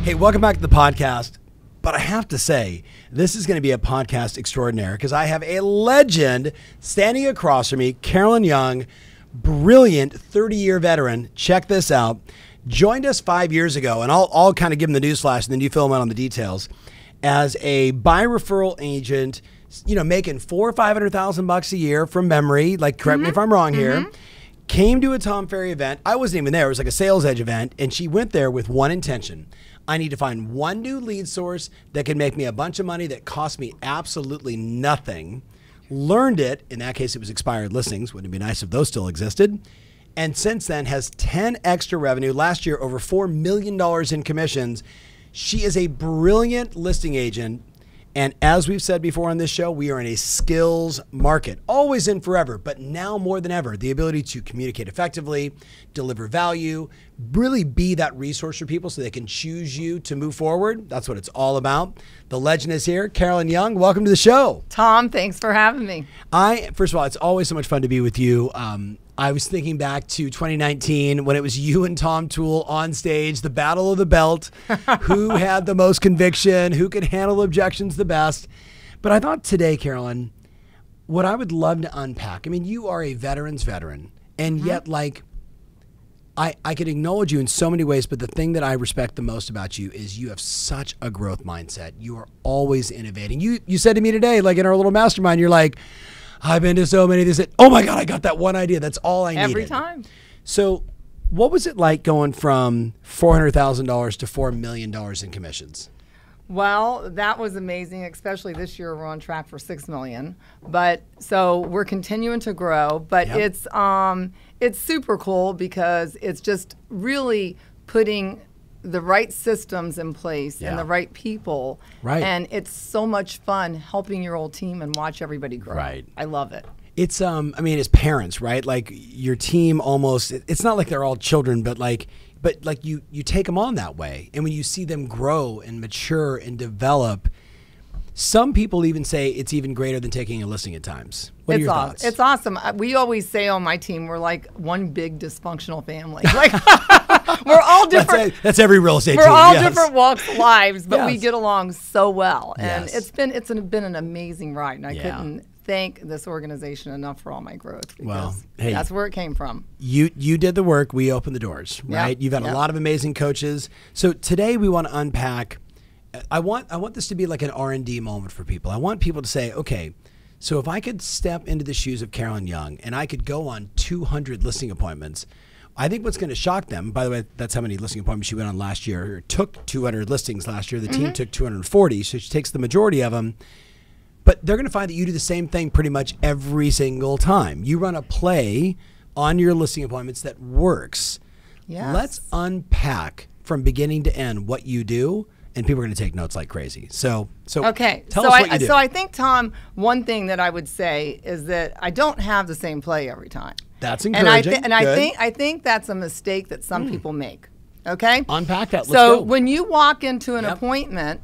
Hey, welcome back to the podcast. But I have to say, this is going to be a podcast extraordinaire because I have a legend standing across from me, Carolyn Young, brilliant 30-year veteran. Check this out. Joined us 5 years ago, and I'll kind of give him the news flash and then you fill him in on the details. As a by referral agent, you know, making $400,000 or $500,000 a year from memory. Like, correct me if I'm wrong here. Came to a Tom Ferry event. I wasn't even there. It was like a sales edge event, and she went there with one intention. I need to find one new lead source that can make me a bunch of money that cost me absolutely nothing. Learned it. In that case, it was expired listings. Wouldn't it be nice if those still existed? And since then has 10 extra revenue. Last year, over $4 million in commissions. She is a brilliant listing agent. And as we've said before on this show, we are in a skills market, always and forever, but now more than ever, the ability to communicate effectively, deliver value, really be that resource for people so they can choose you to move forward. That's what it's all about. The legend is here. Carolyn Young, welcome to the show. Tom, thanks for having me. First of all, it's always so much fun to be with you. I was thinking back to 2019 when it was you and Tom Toole on stage, the battle of the belt, who had the most conviction, who could handle objections the best. But I thought today, Carolyn, what I would love to unpack, I mean, you are a veteran's veteran, and yet like, I could acknowledge you in so many ways, but the thing that I respect the most about you is you have such a growth mindset. You are always innovating. You said to me today, like in our little mastermind, you're like, I've been to so many. They said, oh my God, I got that one idea. That's all I needed. Every time. So what was it like going from $400,000 to $4 million in commissions? Well, that was amazing, especially this year we're on track for $6 million. But so we're continuing to grow, but it's super cool because it's just really putting the right systems in place and the right people. Right. And it's so much fun helping your old team and watch everybody grow. Right. I love it. It's, I mean, as parents, right? Like your team almost, it's not like they're all children, but like you take them on that way. And when you see them grow and mature and develop, some people even say it's even greater than taking a listing at times. What are your thoughts? It's awesome. We always say on my team, we're like one big dysfunctional family. Like we're all different. That's every real estate team. We're all different walks of lives, but we get along so well. And it's been an amazing ride. And I couldn't thank this organization enough for all my growth. Well, hey, that's where it came from. You did the work. We opened the doors, right? You've had a lot of amazing coaches. So today we want to unpack. I want this to be like an R&D moment for people. I want people to say, okay, so if I could step into the shoes of Carolyn Young and I could go on 200 listing appointments, I think what's going to shock them, by the way, that's how many listing appointments she went on last year, or took 200 listings last year. The team took 240, so she takes the majority of them. But they're going to find that you do the same thing pretty much every single time. You run a play on your listing appointments that works. Yes. Let's unpack from beginning to end what you do. And people are going to take notes like crazy. So okay. Tell us what you do. So I think, Tom, one thing that I would say is that I don't have the same play every time. That's encouraging. And I think that's a mistake that some people make. Okay. Unpack that. Let's go. So when you walk into an appointment,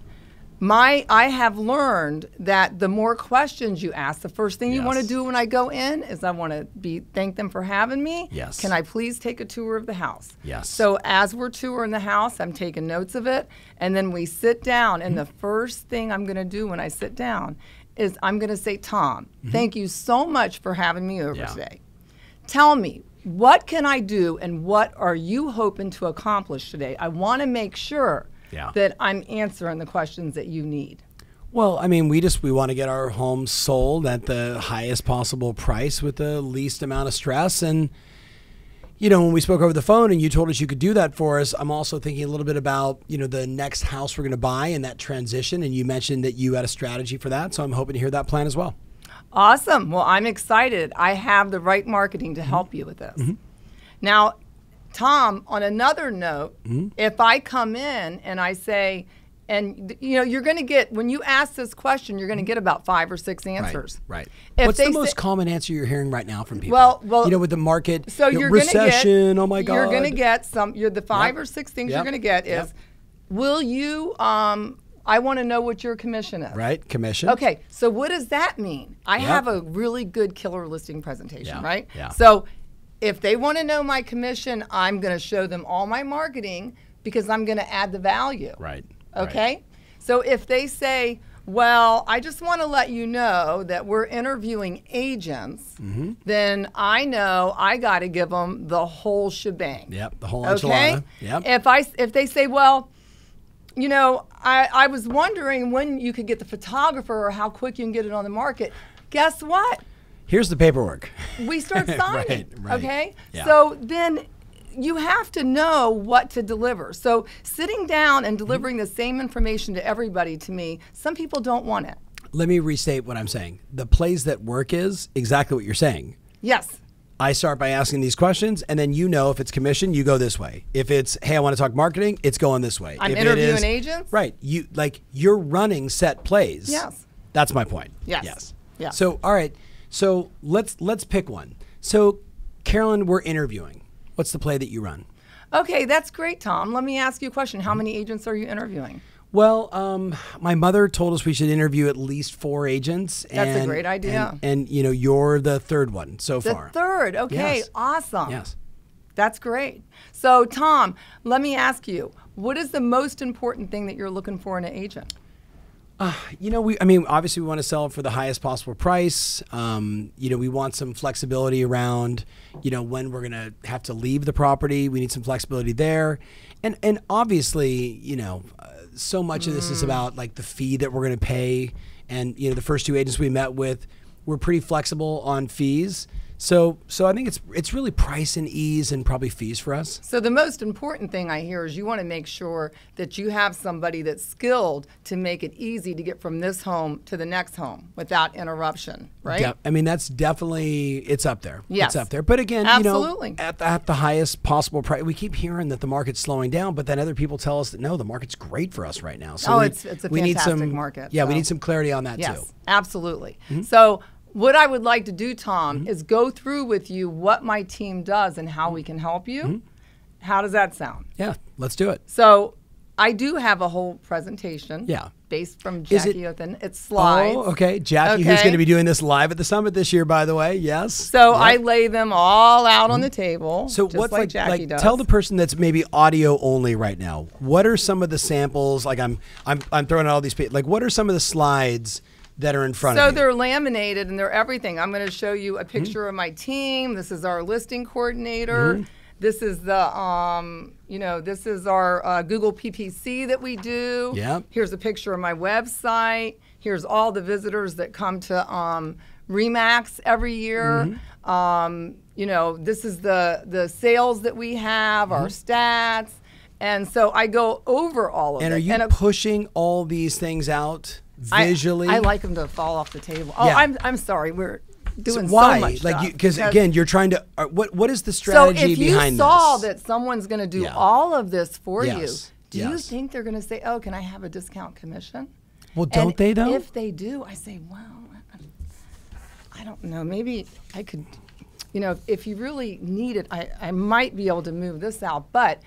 I have learned that the more questions you ask, the first thing you want to do when I go in is I want to thank them for having me. Yes. Can I please take a tour of the house? Yes. So as we're touring the house, I'm taking notes of it, and then we sit down, and the first thing I'm going to do when I sit down is I'm going to say, Tom, thank you so much for having me over today. Tell me, what can I do, and what are you hoping to accomplish today? I want to make sure that I'm answering the questions that you need. Well, I mean, we want to get our homes sold at the highest possible price with the least amount of stress. And, you know, when we spoke over the phone and you told us you could do that for us, I'm also thinking a little bit about, you know, the next house we're going to buy and that transition. And you mentioned that you had a strategy for that. So I'm hoping to hear that plan as well. Awesome. Well, I'm excited. I have the right marketing to help you with this. Now, Tom, on another note, if I come in and I say, and you know, you're going to get, when you ask this question, you're going to get about 5 or 6 answers. Right. What's the most common answer you're hearing right now from people? Well, you know, with the market, so you're recession, oh my God. You're going to get the 5 or 6 things you're going to get is, will you, I want to know what your commission is. Right, commission. Okay, so what does that mean? I have a really good killer listing presentation, right? Yeah. So if they want to know my commission, I'm going to show them all my marketing, because I'm going to add the value. Right. Okay? Right. So if they say, well, I just want to let you know that we're interviewing agents, then I know I got to give them the whole shebang. Yep, the whole enchilada. Yep. If they say, well, you know, I was wondering when you could get the photographer or how quick you can get it on the market. Guess what? Here's the paperwork. We start signing. Right. Okay? Yeah. So then you have to know what to deliver. So sitting down and delivering the same information to everybody, to me, some people don't want it. Let me restate what I'm saying. The plays that work is exactly what you're saying. Yes. I start by asking these questions, and then you know if it's commission, you go this way. If it's, hey, I want to talk marketing, it's going this way. I'm interviewing agents. Right. You're running set plays. Yes. That's my point. Yes. Yeah. So, all right. So let's pick one. So, Carolyn, we're interviewing. What's the play that you run? Okay, that's great, Tom. Let me ask you a question. How many agents are you interviewing? Well, my mother told us we should interview at least 4 agents. That's a great idea. And you know, you're the third one so far. The third. Okay, yes. Awesome. Yes. That's great. So, Tom, let me ask you, what is the most important thing that you're looking for in an agent? You know, obviously we want to sell it for the highest possible price. You know, we want some flexibility around, you know, when we're going to have to leave the property. We need some flexibility there. And obviously, you know, so much of this is about like the fee that we're going to pay. And, you know, the first 2 agents we met with were pretty flexible on fees. So I think it's really price and ease and probably fees for us. So the most important thing I hear is you want to make sure that you have somebody that's skilled to make it easy to get from this home to the next home without interruption, right? Yeah, I mean, that's definitely, it's up there. Yes. It's up there. But again, absolutely. You know, at the highest possible price, we keep hearing that the market's slowing down, but then other people tell us that no, the market's great for us right now. So it's a fantastic market. Yeah, so we need some clarity on that too. Yes, absolutely. So what I would like to do, Tom, is go through with you what my team does and how we can help you. How does that sound? Yeah, let's do it. So I do have a whole presentation. Yeah. Based from Jackie Othen. It's slides. Oh, okay. Jackie, who's going to be doing this live at the summit this year, by the way. Yes. So I lay them all out on the table. So just what's like Jackie does. Tell the person that's maybe audio only right now. What are some of the samples? Like I'm throwing out all these. Like what are some of the slides that are in front of you? So they're laminated and they're everything. I'm going to show you a picture of my team. This is our listing coordinator. This is the, this is our Google PPC that we do. Yep. Here's a picture of my website. Here's all the visitors that come to RE/MAX every year. This is the sales that we have, our stats. And so I go over all of it. And are you pushing all these things out visually? I like them to fall off the table. Oh, yeah. I'm sorry. We're doing so much stuff. Because again, you're trying to. What is the strategy behind this? So if you saw that someone's going to do all of this for you, do you think they're going to say, "Oh, can I have a discount commission?" Well, don't they though? If they do, I say, "Well, I don't know. Maybe I could. If you really need it, I might be able to move this out, but."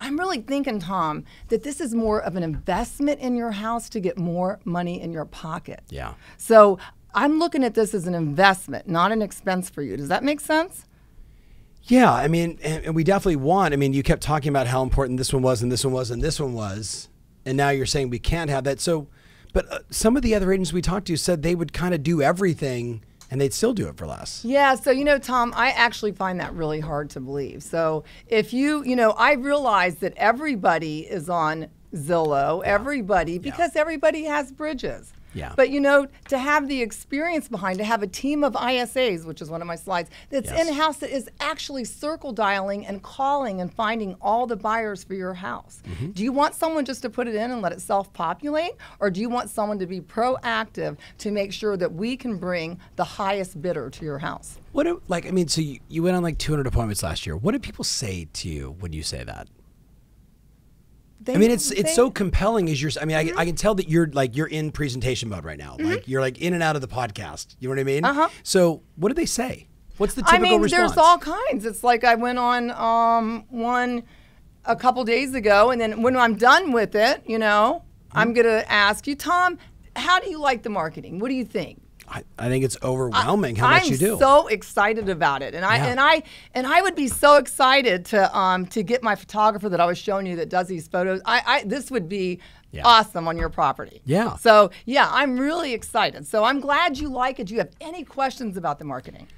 I'm really thinking, Tom, that this is more of an investment in your house to get more money in your pocket. Yeah. So I'm looking at this as an investment, not an expense for you. Does that make sense? Yeah, I mean, and we definitely want, you kept talking about how important this one was and this one was and this one was, and now you're saying we can't have that. So, but some of the other agents we talked to said they would kind of do everything and they'd still do it for less. Yeah, so Tom, I actually find that really hard to believe. So if I realize that everybody is on Zillow, everybody, because everybody has bridges. Yeah. But to have the experience behind, to have a team of ISAs, which is one of my slides, that's in-house that is actually circle dialing and calling and finding all the buyers for your house. Do you want someone just to put it in and let it self-populate? Or do you want someone to be proactive to make sure that we can bring the highest bidder to your house? So you went on like 200 appointments last year. What do people say to you when you say that? It's so compelling as you're. I can tell that you're in presentation mode right now. Like you're like in and out of the podcast. You know what I mean? So what do they say? What's the typical response? There's all kinds. It's like I went on one a couple days ago, and then when I'm done with it, I'm gonna ask you, Tom, how do you like the marketing? What do you think? I think it's overwhelming how much you do. I'm so excited about it, and I would be so excited to get my photographer that I was showing you that does these photos. This would be awesome on your property. Yeah. So I'm really excited. So I'm glad you like it. Do you have any questions about the marketing?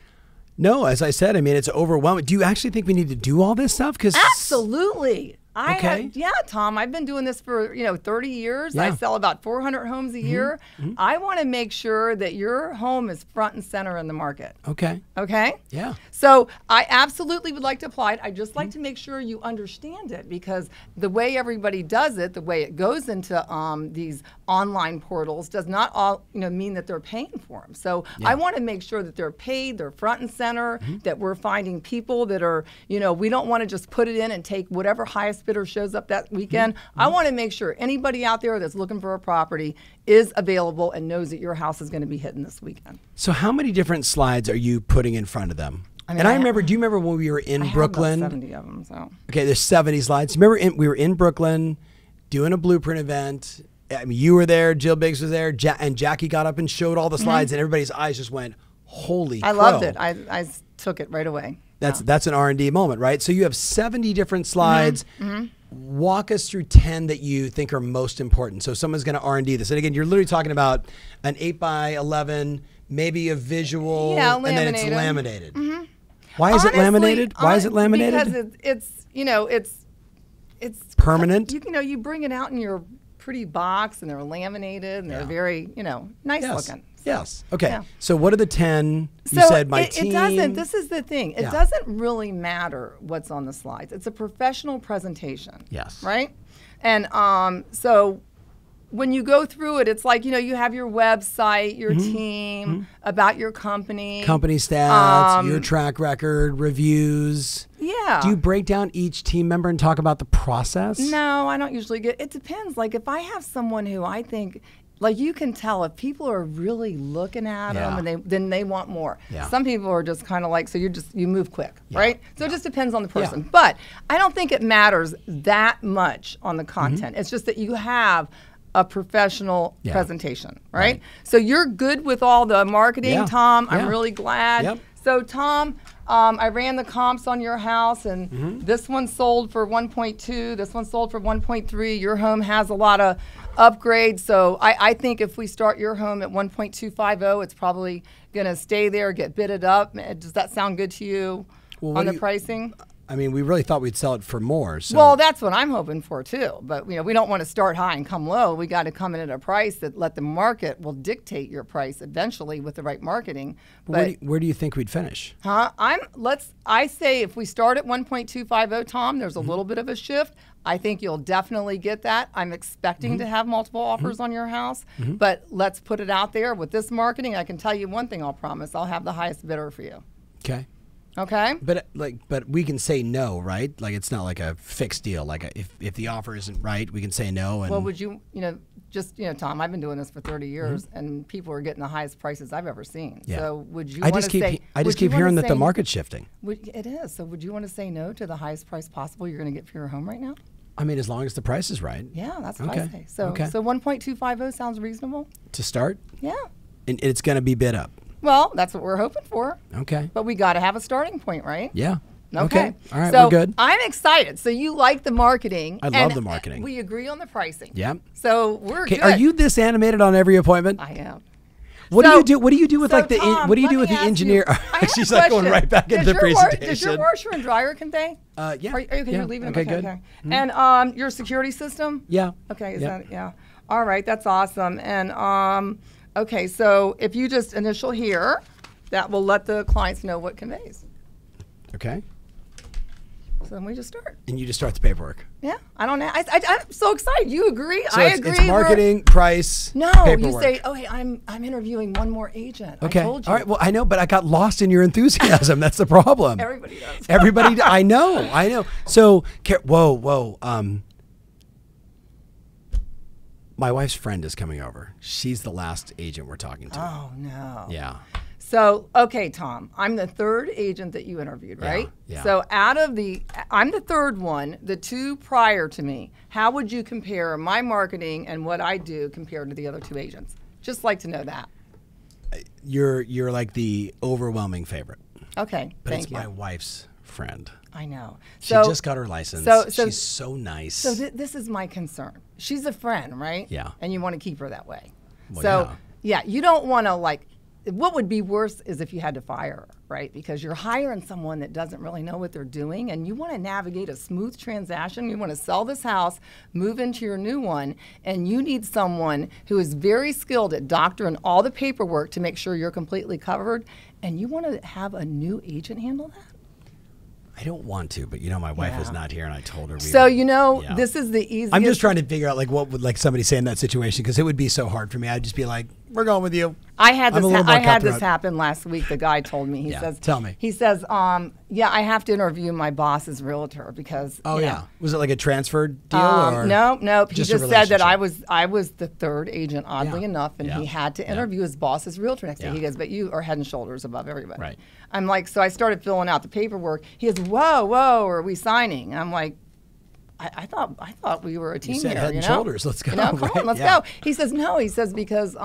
No, as I said, I mean, it's overwhelming. Do you actually think we need to do all this stuff? Absolutely. Tom, I've been doing this for 30 years. I sell about 400 homes a year. I want to make sure that your home is front and center in the market. Okay. Yeah. So I absolutely would like to apply it. I just like to make sure you understand it, because the way everybody does it, the way it goes into these online portals, does not all mean that they're paying for them. So I want to make sure that they're paid, they're front and center, that we're finding people that are we don't want to just put it in and take whatever highest bidder shows up that weekend. I want to make sure anybody out there that's looking for a property is available and knows that your house is going to be hitting this weekend. So how many different slides are you putting in front of them? Do you remember when we were in Brooklyn? Have about 70 of them. So. Okay, there's 70 slides. Remember we were in Brooklyn doing a blueprint event. I mean, you were there, Jill Biggs was there, and Jackie got up and showed all the slides, and everybody's eyes just went, holy crow. I loved it. I took it right away. That's an R&D moment, right? So you have 70 different slides. Walk us through 10 that you think are most important. So someone's going to R&D this. And again, you're literally talking about an 8x11, maybe a visual, and then it's laminated. Why is it laminated? Why is it laminated? Because it's permanent. You bring it out in your pretty box, and they're laminated, and they're very nice looking. Yes. Okay. Yeah. So what are the 10? You said my team. It doesn't. This is the thing. It doesn't really matter what's on the slides. It's a professional presentation. Yes. Right? And so when you go through it, it's like, you have your website, your team, about your company. Company stats, your track record, reviews. Yeah. Do you break down each team member and talk about the process? No, I don't usually it depends. Like if I have someone who I think, like you can tell if people are really looking at them and then they want more. Yeah. Some people are just kind of like, so you move quick, right? So it just depends on the person. Yeah. But I don't think it matters that much on the content. It's just that you have a professional presentation, right? So you're good with all the marketing, Tom. I'm really glad. Yep. So Tom, I ran the comps on your house, and this one sold for 1.2. This one sold for 1.3. Your home has a lot of upgrades, so I think if we start your home at 1.250, it's probably going to stay there, get bidded up. Does that sound good to you on the pricing? I mean, we really thought we'd sell it for more. So. Well, that's what I'm hoping for too. But we don't want to start high and come low. We got to come in at a price that let the market will dictate your price eventually with the right marketing. But where do you think we'd finish? I say if we start at 1.250, Tom, there's a little bit of a shift. I think you'll definitely get that. I'm expecting to have multiple offers on your house, but let's put it out there with this marketing. I can tell you one thing. I'll promise. I'll have the highest bidder for you. Okay. Okay. But we can say no, right? Like it's not like a fixed deal. Like if the offer isn't right, we can say no. And well, would you Tom? I've been doing this for 30 years, and people are getting the highest prices I've ever seen. Yeah. So would you? I just keep hearing that the market's shifting. It is. So would you want to say no to the highest price possible you're going to get for your home right now? I mean, as long as the price is right. Yeah, that's what I say. So 1.250 sounds reasonable to start. Yeah. And it's going to be bid up. Well, that's what we're hoping for. Okay. But we got to have a starting point, right? Yeah. Okay. All right, we're good. I'm excited. So you like the marketing. I love the marketing. We agree on the pricing. Yeah. So we're good. Are you this animated on every appointment? I am. What do you do? What do you do with Tom, what do you do with the engineer? She's like going right back into the presentation. Does your washer and dryer convey? Yeah. Are you okay? You're leaving them? Okay, good. Okay. And your security system? Yeah. Okay. Yeah. All right. That's awesome. And okay. So if you just initial here, that will let the clients know what conveys. Okay. So then we just start. And you just start the paperwork. Yeah. I don't know. I'm so excited. You agree? So I agree. It's marketing, price, No, paperwork. You say, oh, hey, I'm interviewing one more agent. Okay. I told you. All right. Well, I know, but I got lost in your enthusiasm. That's the problem. Everybody does. Everybody. I know. So, whoa. My wife's friend is coming over. She's the last agent we're talking to. Oh, no. Yeah. So, okay, Tom, I'm the third agent that you interviewed, right? Yeah. So I'm the third one, the two prior to me. How would you compare my marketing and what I do compared to the other two agents? Just like to know that. you're like the overwhelming favorite. Okay, but thank it's you. my wife's friend. I know. She just got her license. She's so nice. So this is my concern. She's a friend, right? Yeah. And you want to keep her that way. Well, so yeah, you don't want to like. What would be worse is if you had to fire her, right? Because you're hiring someone that doesn't really know what they're doing, and you want to navigate a smooth transaction. You want to sell this house, move into your new one, and you need someone who is very skilled at doctoring all the paperwork to make sure you're completely covered, and you want to have a new agent handle that? I don't want to, but my wife is not here, and I told her. This is the easiest. I'm just trying to figure out like what would like somebody say in that situation, because it would be so hard for me. I'd just be like, "We're going with you." I had this happen last week. The guy told me. He says, "Tell me." He says, "Yeah, I have to interview my boss's realtor because." Oh yeah. Was it like a transfer deal or? No. He just said that I was the third agent, oddly enough, and he had to interview his boss's realtor next day. He goes, "But you are head and shoulders above everybody." Right. I'm like, so I started filling out the paperwork. He goes, "Whoa, are we signing?" And I'm like, I thought we were a team you said here. Head and shoulders. Let's go. Come on, let's go. He says no. He says because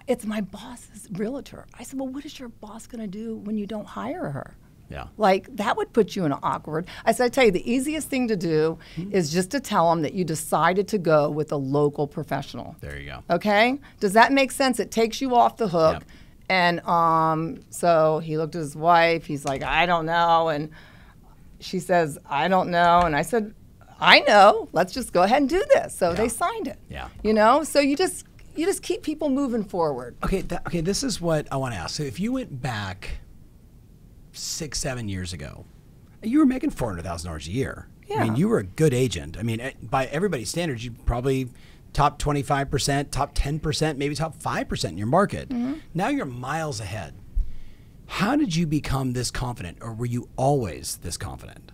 it's my boss's realtor. I said, well, what is your boss going to do when you don't hire her? Yeah. Like, that would put you in an awkward. I said, I tell you, the easiest thing to do is just to tell them that you decided to go with a local professional. There you go. Okay? Does that make sense? It takes you off the hook. Yep. And so he looked at his wife. He's like, I don't know. And she says, I don't know. And I said, I know. Let's just go ahead and do this. So they signed it. Yeah. So you just keep people moving forward. Okay, this is what I want to ask. So if you went back 6-7 years ago, you were making $400,000 a year. Yeah. I mean, you were a good agent. I mean, by everybody's standards, you probably top 25%, top 10%, maybe top 5% in your market. Mm-hmm. Now you're miles ahead. How did you become this confident, or were you always this confident?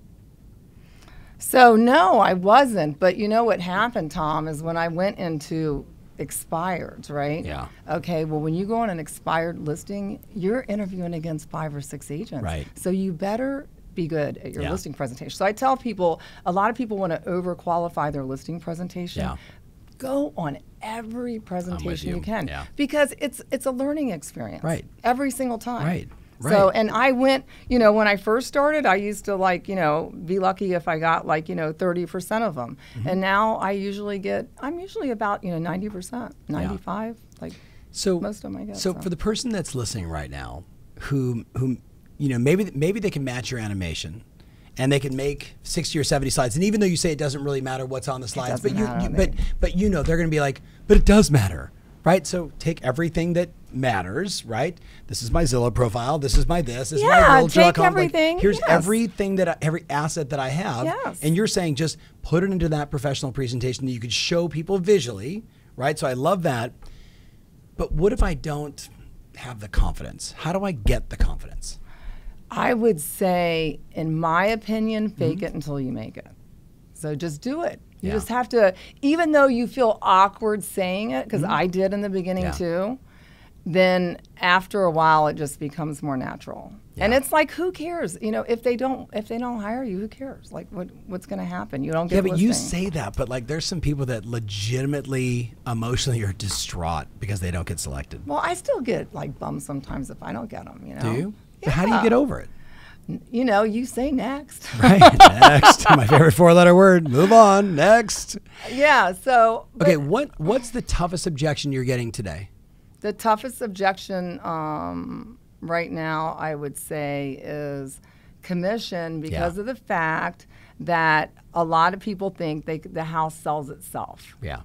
So no, I wasn't. But you know what happened, Tom, is when I went into expireds, right? Yeah. Okay, well, when you go on an expired listing, you're interviewing against 5 or 6 agents. Right. So you better be good at your listing presentation. So I tell people, a lot of people want to overqualify their listing presentation. Yeah. Go on every presentation you can, because it's a learning experience. Right. Every single time. Right. Right. So, and I went, when I first started, I used to be lucky if I got 30% of them. Mm-hmm. And now I'm usually about, 90%, 95, so most of them I get. So for the person that's listening right now, who maybe they can match your animation, and they can make 60 or 70 slides. And even though you say it doesn't really matter what's on the slides, but they're going to be like, but it does matter. Right, so take everything that matters. Right, this is my Zillow profile. This is my this. This is my realtor.com. Take everything. Here's everything every asset that I have. Yes. And you're saying just put it into that professional presentation that you could show people visually. Right, so I love that. But what if I don't have the confidence? How do I get the confidence? I would say, in my opinion, fake it until you make it. So just do it. You just have to, even though you feel awkward saying it, because I did in the beginning too, then after a while it just becomes more natural. Yeah. And it's like, who cares? If they don't hire you, who cares? Like, what's going to happen? You don't get. Yeah, but you say that, but there's some people that legitimately emotionally are distraught because they don't get selected. Well, I still get bummed sometimes if I don't get them. Do you? Yeah. How do you get over it? You say next. Right, next. My favorite 4-letter word. Move on, next. Yeah, so. Okay, what's the toughest objection you're getting today? The toughest objection right now, I would say, is commission, because of the fact that a lot of people think the house sells itself. Yeah.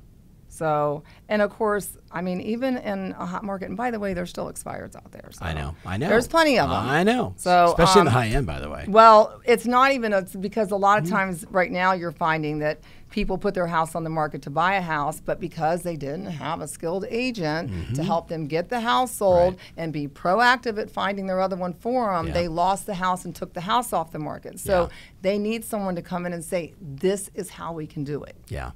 So, and of course, even in a hot market, and by the way, there's still expireds out there. So I know. There's plenty of them. I know. So, especially in the high end, by the way. Well, it's not even, it's because a lot of times right now you're finding that people put their house on the market to buy a house, but because they didn't have a skilled agent to help them get the house sold and be proactive at finding their other one for them, they lost the house and took the house off the market. So they need someone to come in and say, this is how we can do it. Yeah.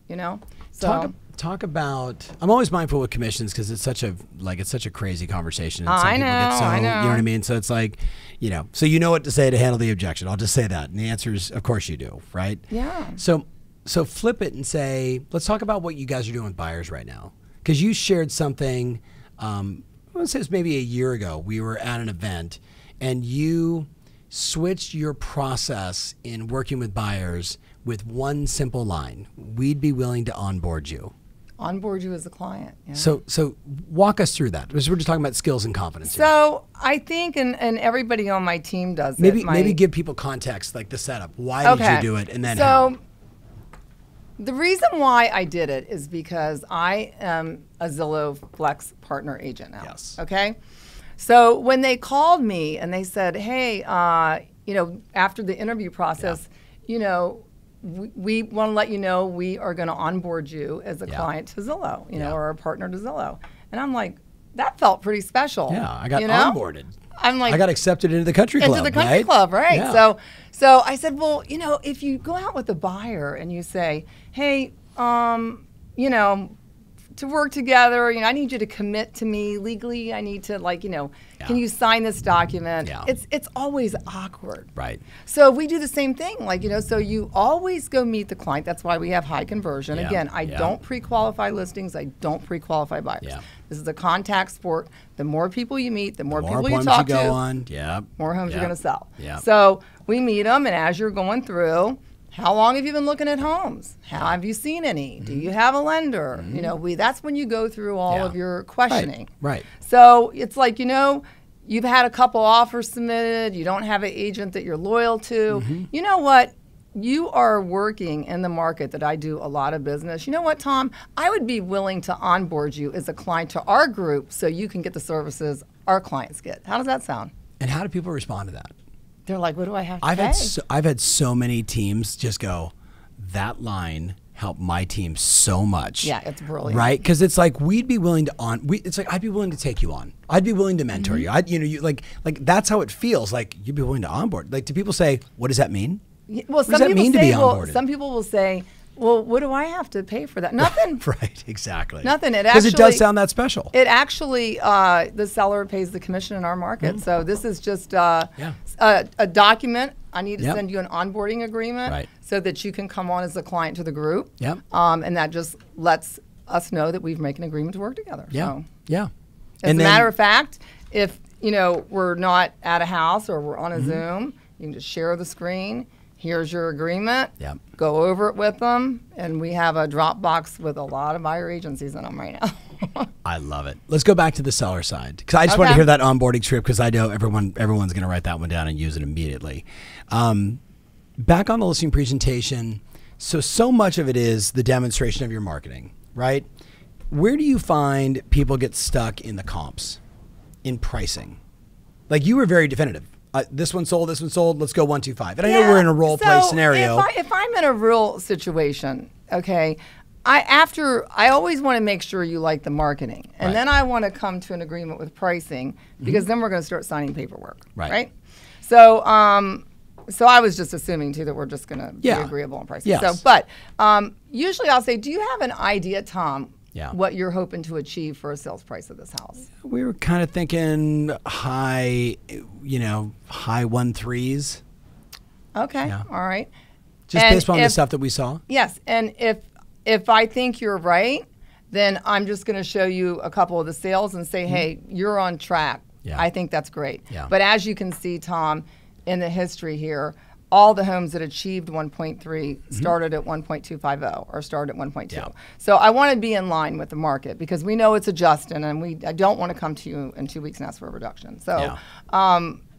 So talk about. I'm always mindful with commissions because it's such a crazy conversation. And I know. You know what I mean? So it's like, so you know what to say to handle the objection. I'll just say that, and the answer is, of course you do, right? Yeah. So flip it and say, let's talk about what you guys are doing with buyers right now, because you shared something. want to say it was maybe a year ago, we were at an event and you switched your process in working with buyers with one simple line: we'd be willing to onboard you. Onboard you as a client. Yeah. So walk us through that, because we're just talking about skills and confidence So here. I think, and everybody on my team does maybe give people context, like the setup. Why did you do it, and then how? The reason why I did it is because I am a Zillow Flex partner agent now. Yes. Okay. So when they called me and they said, hey, after the interview process, we want to let you know we are going to onboard you as a client to Zillow, or a partner to Zillow. And I'm like, that felt pretty special. Yeah, I got onboarded. I'm like, I got accepted into the country club. Into the country club, right? Yeah. So I said, well, if you go out with a buyer and you say, hey, to work together, I need you to commit to me legally. I need to, can you sign this document? Yeah. It's always awkward. Right. So we do the same thing, so you always go meet the client. That's why we have high conversion. Yeah. Again, I don't pre-qualify listings. I don't pre-qualify buyers. Yeah. This is a contact sport. The more people you meet, the more people you talk to, more homes you're going to sell. Yep. So we meet them, and as you're going through, how long have you been looking at homes? How have you seen any? Do you have a lender? That's when you go through all of your questioning. Right. So it's like, you've had a couple offers submitted. You don't have an agent that you're loyal to. You know what? You are working in the market that I do a lot of business. You know what, Tom? I would be willing to onboard you as a client to our group so you can get the services our clients get. How does that sound? And how do people respond to that? They're like, what do I have to pay? I've had so many teams just go, that line helped my team so much. Yeah, it's brilliant. Right? Because it's like, we'd be willing to it's like, I'd be willing to take you on. I'd be willing to mentor you. That's how it feels. Like, you'd be willing to onboard. Like, do people say, what does that mean? Well, what does that mean to be onboarded? Some people will say, well, what do I have to pay for that? Nothing. Right, exactly. Nothing. Because it does sound that special. It actually, the seller pays the commission in our market. So this is just a document. I need to send you an onboarding agreement so that you can come on as a client to the group. Yep. And that just lets us know that we've made an agreement to work together. Yeah. So, yeah. As a matter of fact, if we're not at a house or we're on a Zoom, you can just share the screen. Here's your agreement. Yep. Go over it with them. And we have a Dropbox with a lot of buyer agencies in them right now. I love it. Let's go back to the seller side, because I just want to hear that onboarding script, because I know everyone's going to write that one down and use it immediately. Back on the listing presentation, so much of it is the demonstration of your marketing, right? Where do you find people get stuck in the comps, in pricing? Like, you were very definitive. This one sold, let's go 1, 2, 5. And I know we're in a role play scenario. If I'm in a real situation, okay, I always want to make sure you like the marketing. And then I want to come to an agreement with pricing, because then we're going to start signing paperwork. Right? So I was just assuming too that we're just going to be agreeable on pricing. Yes. But usually I'll say, do you have an idea, Tom, what you're hoping to achieve for a sales price of this house? We were kind of thinking high 1.3s. Okay. Yeah. All right. Just based on the stuff that we saw? Yes. And if I think you're right, then I'm just going to show you a couple of the sales and say, hey, you're on track. Yeah. I think that's great. Yeah. But as you can see, Tom, in the history here, all the homes that achieved 1.3 started at 1.250 or started at 1.2. Yeah. So I want to be in line with the market, because we know it's adjusting, and I don't want to come to you in 2 weeks and ask for a reduction. So,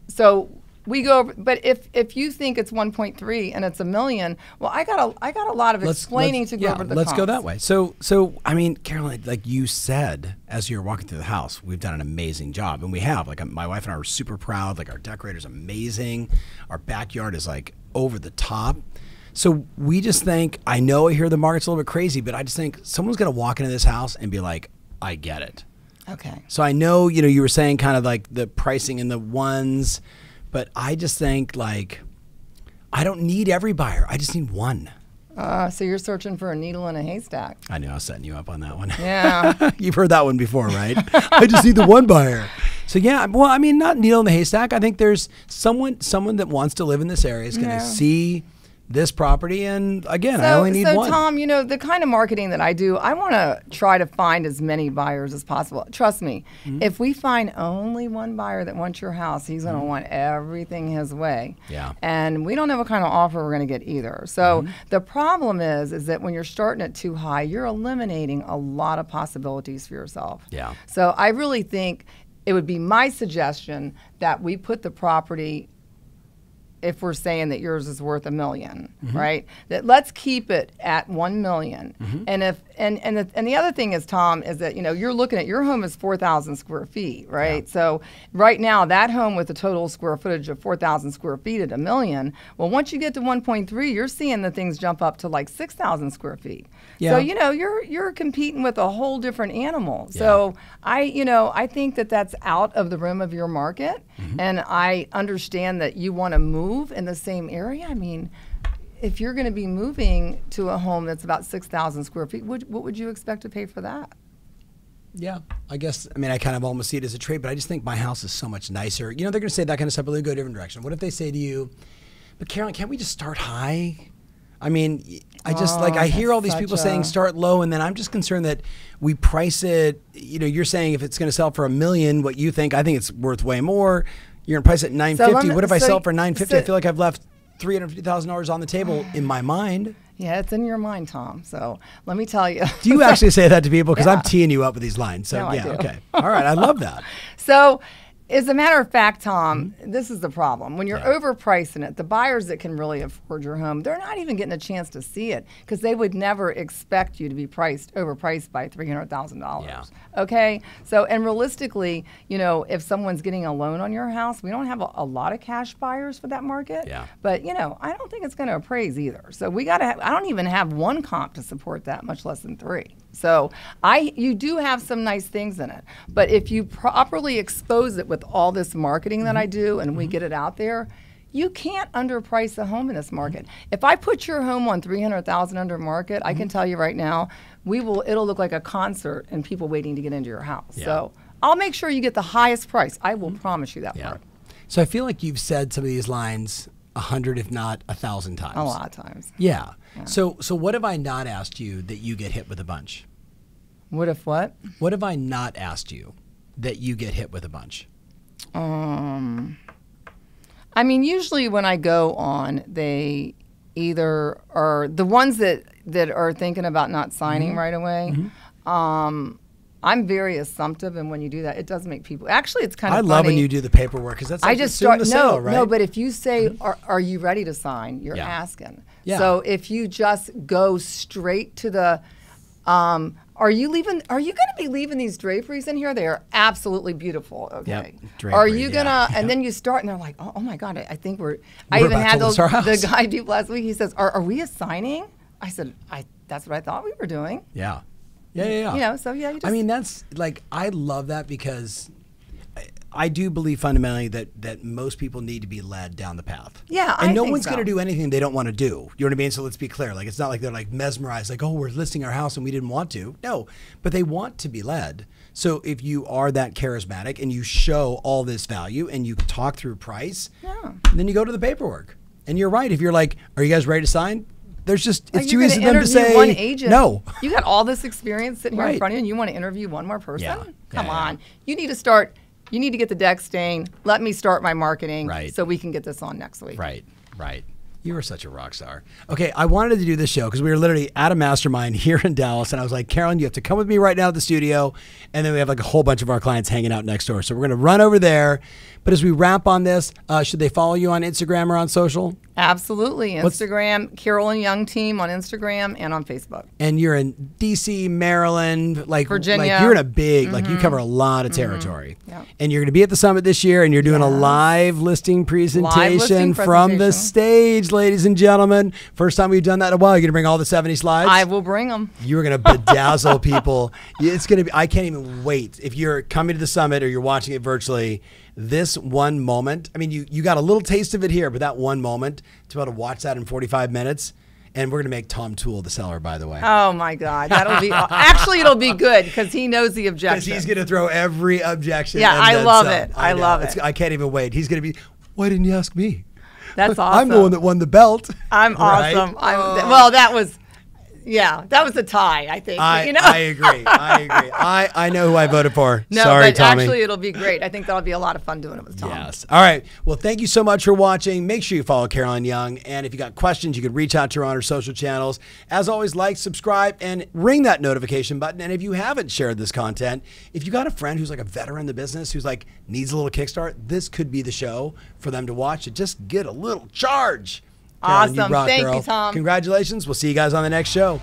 so we go over, but if you think it's 1.3 and it's $1 million, well, I got a lot of explaining to go over the Let's comps. go that way. So I mean, Carolyn, like you said, as you were walking through the house, we've done an amazing job, and we have. Like, my wife and I are super proud. Like, our decorator's amazing. Our backyard is like over the top. So we just think, I know I hear the market's a little bit crazy, but I just think someone's going to walk into this house and be like, I get it. Okay. So I know, you were saying kind of like the pricing in the ones. But I just think, like, I don't need every buyer. I just need one. So you're searching for a needle in a haystack. I knew I was setting you up on that one. Yeah. You've heard that one before, right? I just need the one buyer. So, yeah, well, I mean, not needle in the haystack. I think there's someone that wants to live in this area is going to see this property, and again, I only need one. So, Tom, the kind of marketing that I do, I want to try to find as many buyers as possible. Trust me, if we find only one buyer that wants your house, he's going to want everything his way. Yeah. And we don't know what kind of offer we're going to get either. So the problem is that when you're starting it too high, you're eliminating a lot of possibilities for yourself. Yeah. So I really think it would be my suggestion that we put the property, if we're saying that yours is worth $1 million, right? That let's keep it at $1 million. And the other thing is, Tom, is that you're looking at your home is 4,000 square feet, right? Yeah. So right now that home with a total square footage of 4,000 square feet at $1 million. Well, once you get to 1.3, you're seeing the things jump up to like 6,000 square feet. Yeah. So you're competing with a whole different animal. Yeah. So I think that that's out of the realm of your market, and I understand that you want to move in the same area. I mean, if you're going to be moving to a home that's about 6,000 square feet, what would you expect to pay for that? Yeah, I guess, I kind of almost see it as a trade, but I just think my house is so much nicer. They're going to say that kind of stuff, but they go a different direction. What if they say to you, but Carolyn, can't we just start high? I hear all these people saying start low, and then I'm just concerned that we price it, you're saying if it's going to sell for $1 million, what you think, I think it's worth way more. You're going to price it at $950. What if I sell it for $950? I feel like I've left $350,000 on the table in my mind. Yeah, it's in your mind, Tom. So let me tell you. Do you actually say that to people? Because I'm teeing you up with these lines. So no, yeah, okay. All right, I love that. So as a matter of fact, Tom, this is the problem. When you're overpricing it, the buyers that can really afford your home, they're not even getting a chance to see it because they would never expect you to be overpriced by $300,000. Yeah. Okay? So, and realistically, if someone's getting a loan on your house, we don't have a lot of cash buyers for that market. Yeah. But, I don't think it's going to appraise either. So I don't even have one comp to support that, much less than 3. So you do have some nice things in it. But if you properly expose it with all this marketing that I do and we get it out there, you can't underprice a home in this market. If I put your home on $300,000 under market, I can tell you right now, it'll look like a concert and people waiting to get into your house. Yeah. So I'll make sure you get the highest price. I will promise you that part. So I feel like you've said some of these lines 100, if not 1,000 times. A lot of times. Yeah. So what have I not asked you that you get hit with a bunch? What if what? What have I not asked you that you get hit with a bunch? Usually when I go on, they either are the ones that are thinking about not signing right away. I'm very assumptive, and when you do that, it does make people. Actually, it's kind of funny. I love when you do the paperwork because that's like the sale, right? No, but if you say, "Are you ready to sign?" You're asking. Yeah. So if you just go straight to the, are you going to be leaving these draperies in here? They are absolutely beautiful. Okay. Yep. Drapery, are you gonna? And then you start, and they're like, "Oh my God, I think we're." I even had the guy do last week. He says, "Are we assigning?" I said, "That's what I thought we were doing." Yeah. Yeah. So yeah. You just, that's like, I love that because I do believe fundamentally that most people need to be led down the path. Yeah, and no one's going to do anything they don't want to do. You know what I mean? So let's be clear. Like, it's not like they're like mesmerized, like, oh, we're listing our house and we didn't want to. No, but they want to be led. So if you are that charismatic and you show all this value and you talk through price, then you go to the paperwork. And you're right. If you're like, are you guys ready to sign? There's just, it's too easy for them to say one agent. No. You got all this experience sitting here in front of you and you want to interview one more person? Come on. You need to get the deck stained. Let me start my marketing so we can get this on next week. Right. You are such a rock star. Okay, I wanted to do this show because we were literally at a mastermind here in Dallas, and I was like, Carolyn, you have to come with me right now to the studio, and then we have like a whole bunch of our clients hanging out next door. So we're going to run over there. But as we wrap on this, should they follow you on Instagram or on social? Absolutely. Instagram, Carolyn Young Team on Instagram and on Facebook. And you're in D.C., Maryland, like Virginia. Like you're in a big, like you cover a lot of territory. Yep. And you're going to be at the summit this year, and you're doing a live listing presentation from the stage, ladies and gentlemen. First time we've done that in a while. You're going to bring all the 70 slides? I will bring them. You're going to bedazzle people. It's going to be, I can't even wait. If you're coming to the summit or you're watching it virtually, this one moment, I mean, you got a little taste of it here, but that one moment, to be able to watch that in 45 minutes, and we're going to make Tom Toole the seller, by the way. Oh, my God. That'll be, actually, it'll be good because he knows the objection. Because he's going to throw every objection. Yeah, I love it. I love it. I can't even wait. He's going to be, why didn't you ask me? That's awesome. I'm the one that won the belt. I'm awesome. Well, that was a tie, I think. I agree. I know who I voted for. No, Sorry, but Tommy. Actually, it'll be great. I think that'll be a lot of fun doing it with Tom. Yes. All right. Well, thank you so much for watching. Make sure you follow Carolyn Young. And if you got questions, you can reach out to her on her social channels. As always, like, subscribe, and ring that notification button. And if you haven't shared this content, if you got a friend who's like a veteran in the business, who's like needs a little kickstart, this could be the show for them to watch and just get a little charge. Awesome. Carolyn, you rock, Thank girl. you, Tom. Congratulations. We'll see you guys on the next show.